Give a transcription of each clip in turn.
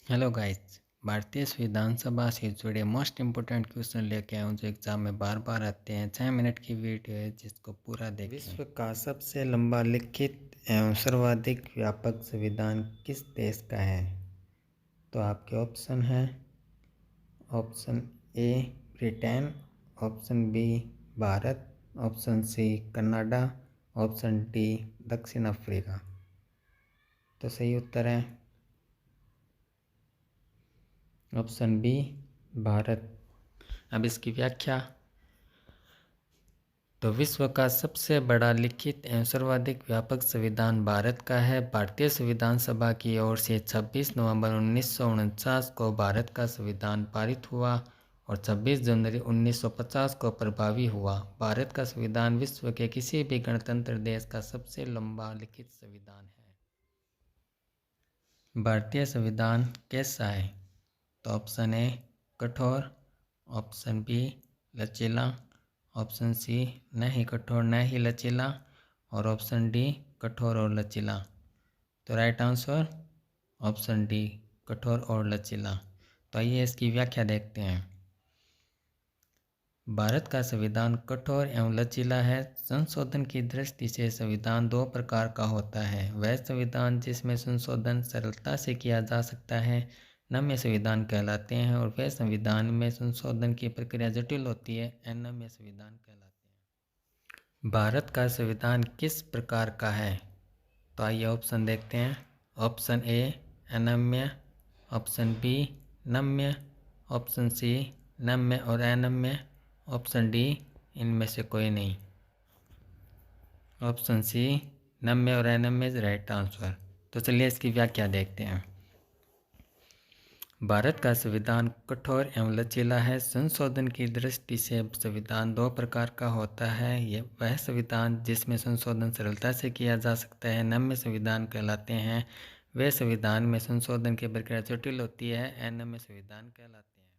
Hello guys. भारतीय संविधान सभा से जुड़े मोस्ट इम्पोर्टेंट क्वेश्चन लेके आया हूँ जो एग्जाम में बार बार आते हैं। 6 मिनट की वीडियो है जिसको पूरा देखें। विश्व का सबसे लंबा लिखित एवं सर्वाधिक व्यापक संविधान किस देश का है? तो आपके ऑप्शन हैं, option A Britain, option B Bharat, option C Canada, option D दक्षिण अफ्रीका। तो सही उत्तर है ऑप्शन बी भारत। अब इसकी व्याख्या। तो विश्व का सबसे बड़ा लिखित एवं सर्वाधिक व्यापक संविधान भारत का है। भारतीय संविधान सभा की ओर से 26 नवंबर 1949 को भारत का संविधान पारित हुआ और 26 जनवरी 1950 को प्रभावी हुआ। भारत का संविधान विश्व के किसी भी गणतंत्र देश का सबसे लंबा लिखित संविधान है। भारतीय संविधान कैसा है? तो ऑप्शन ए कठोर, ऑप्शन बी लचीला, ऑप्शन सी न ही कठोर न ही लचीला और ऑप्शन डी कठोर और लचीला। तो राइट आंसर ऑप्शन डी कठोर और लचीला। तो आइए इसकी व्याख्या देखते हैं। भारत का संविधान कठोर एवं लचीला है। संशोधन की दृष्टि से संविधान दो प्रकार का होता है। वह संविधान जिसमें संशोधन सरलता से किया जा सकता है नम्य संविधान कहलाते हैं और वह संविधान में संशोधन की प्रक्रिया जटिल होती है अनम्य संविधान कहलाते हैं। भारत का संविधान किस प्रकार का है? तो आइए ऑप्शन देखते हैं। ऑप्शन ए अनम्य, ऑप्शन बी नम्य, ऑप्शन सी नम्य और अनम्य, ऑप्शन डी इनमें से कोई नहीं। ऑप्शन सी नम्य और अनम्य इज राइट आंसर। तो चलिए इसकी व्याख्या देखते हैं। भारत का संविधान कठोर एवं लचीला है। संशोधन की दृष्टि से संविधान दो प्रकार का होता है। यह वह संविधान जिसमें संशोधन सरलता से किया जा सकता है नम्य संविधान कहलाते हैं। वे संविधान में संशोधन की प्रक्रिया जटिल होती है अनम्य संविधान कहलाते हैं।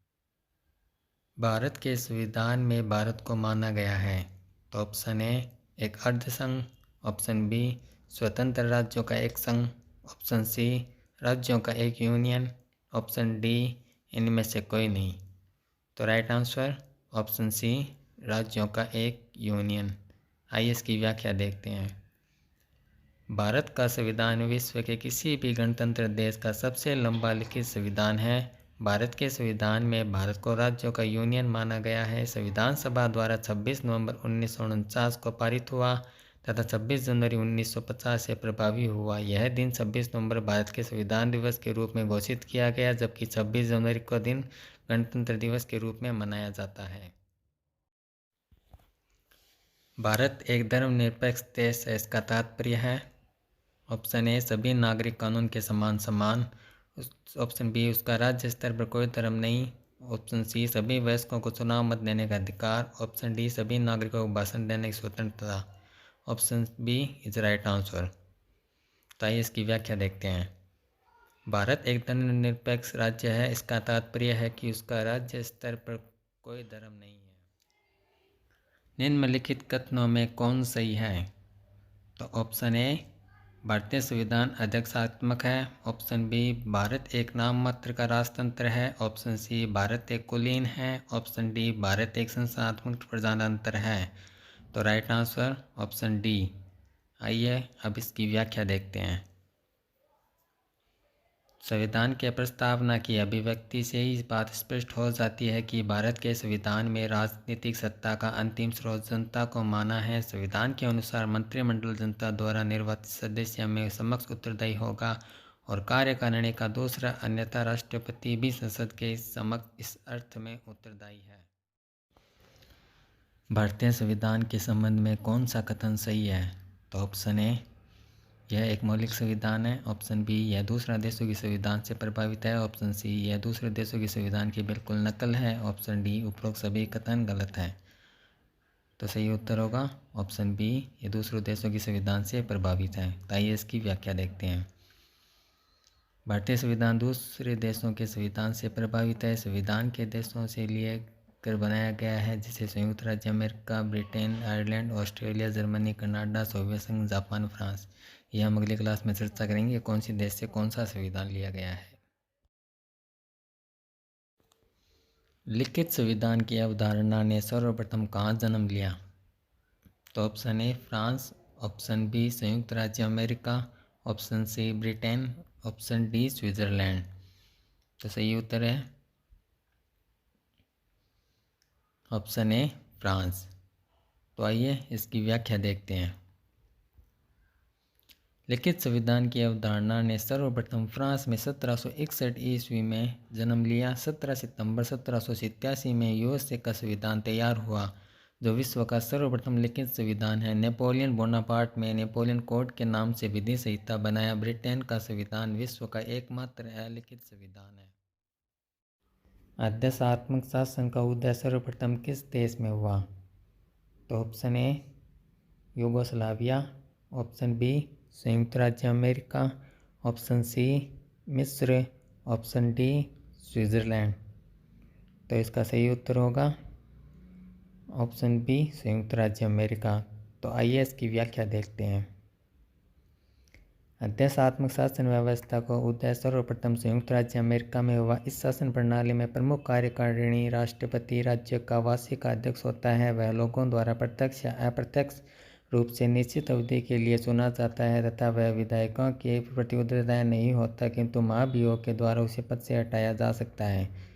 भारत के संविधान में भारत को माना गया है। तो ऑप्शन ए एक अर्ध संघ, ऑप्शन बी स्वतंत्र राज्यों का एक संघ, ऑप्शन सी राज्यों का एक यूनियन, ऑप्शन डी इनमें से कोई नहीं। तो राइट आंसर ऑप्शन सी राज्यों का एक यूनियन। आइए इसकी व्याख्या देखते हैं। भारत का संविधान विश्व के किसी भी गणतंत्र देश का सबसे लंबा लिखित संविधान है। भारत के संविधान में भारत को राज्यों का यूनियन माना गया है। संविधान सभा द्वारा 26 नवंबर 1949 को पारित हुआ तथा 26 जनवरी 1950 से प्रभावी हुआ। यह दिन 26 नवंबर भारत के संविधान दिवस के रूप में घोषित किया गया, जबकि 26 जनवरी को दिन गणतंत्र दिवस के रूप में मनाया जाता है। भारत एक धर्मनिरपेक्ष देश है, इसका तात्पर्य है। ऑप्शन ए सभी नागरिक कानून के समान समान, ऑप्शन बी उसका राज्य स्तर पर कोई धर्म नहीं, ऑप्शन सी सभी वयस्कों को चुनाव मत देने का अधिकार, ऑप्शन डी सभी नागरिकों को भाषण देने की स्वतंत्रता। Option B is right answer. तो आइए इसकी व्याख्या देखते हैं। भारत एक धर्मनिरपेक्ष राज्य है, इसका तात्पर्य है कि उसका राज्य स्तर पर कोई धर्म नहीं है। निम्नलिखित कथनों में कौन सही है? तो ऑप्शन ए भारतीय संविधान अध्यक्षात्मक है, ऑप्शन बी भारत एक नाम मात्र का राजतंत्र है, ऑप्शन सी भारत एक कुलीन है, ऑप्शन डी भारत एक संस्थात्मक प्रजातंत्र है। तो राइट आंसर ऑप्शन डी। आइए अब इसकी व्याख्या देखते हैं। संविधान के प्रस्तावना की अभिव्यक्ति से ही इस बात स्पष्ट हो जाती है कि भारत के संविधान में राजनीतिक सत्ता का अंतिम स्रोत जनता को माना है। संविधान के अनुसार मंत्रिमंडल जनता द्वारा निर्वाचित सदस्य में समक्ष उत्तरदायी होगा और कार्यकारिणी का दूसरा, अन्यथा राष्ट्रपति भी संसद के समक्ष इस अर्थ में उत्तरदायी है। भारतीय संविधान के संबंध में कौन सा कथन सही है? तो ऑप्शन ए यह एक मौलिक संविधान है, ऑप्शन बी यह दूसरा देशों के संविधान से प्रभावित है, ऑप्शन सी यह दूसरे देशों के संविधान की बिल्कुल नकल है, ऑप्शन डी उपरोक्त सभी कथन गलत हैं। तो सही उत्तर होगा ऑप्शन बी ये दूसरे देशों के संविधान से प्रभावित है। तो आइए इसकी व्याख्या देखते हैं। भारतीय संविधान दूसरे देशों के संविधान से प्रभावित है। संविधान के देशों से लिए कर बनाया गया है, जिसे संयुक्त राज्य America, Britain, Ireland, Australia, Germany, Canada, Soviet संघ, जापान, फ्रांस। ये हम अगली क्लास में चर्चा करेंगे कौन सी देश से कौन सा संविधान लिया गया है। लिखित संविधान की अवधारणा ने सर्वप्रथम कहाँ जन्म लिया? तो option A France, option B संयुक्त राज्य America, option C Britain, option D Switzerland. तो सही उत्तर है ऑप्शन ए फ्रांस। तो आइए इसकी व्याख्या देखते हैं। लिखित संविधान की अवधारणा ने सर्वप्रथम फ्रांस में 1761 ईस्वी में जन्म लिया। 17 सितंबर 1787 में यूएसए का संविधान तैयार हुआ, जो विश्व का सर्वप्रथम लिखित संविधान है। नेपोलियन बोनापार्ट ने नेपोलियन कोड के नाम से विधि संहिता बनाया। ब्रिटेन का संविधान विश्व का एकमात्र अलिखित संविधान है। आदेशात्मक शासन का उदय सर्वप्रथम किस देश में हुआ? तो option A Yugoslavia, option B संयुक्त राज्य अमेरिका, ऑप्शन सी मिस्र, ऑप्शन डी स्विट्जरलैंड। तो इसका सही उत्तर होगा ऑप्शन बी संयुक्त राज्य अमेरिका। तो आइए इसकी व्याख्या देखते हैं। आदेशात्मक शासन व्यवस्था का उदय सर्वप्रथम संयुक्त राज्य अमेरिका में हुआ। इस शासन प्रणाली में प्रमुख कार्यकारिणी राष्ट्रपति राज्य का वार्षिक अध्यक्ष होता है। वह लोगों द्वारा प्रत्यक्ष या अप्रत्यक्ष रूप से निश्चित अवधि के लिए चुना जाता है तथा वह विधायकों के प्रति उत्तरदायी नहीं होता, किंतु महाभियोग के द्वारा उसे पद से हटाया जा सकता है।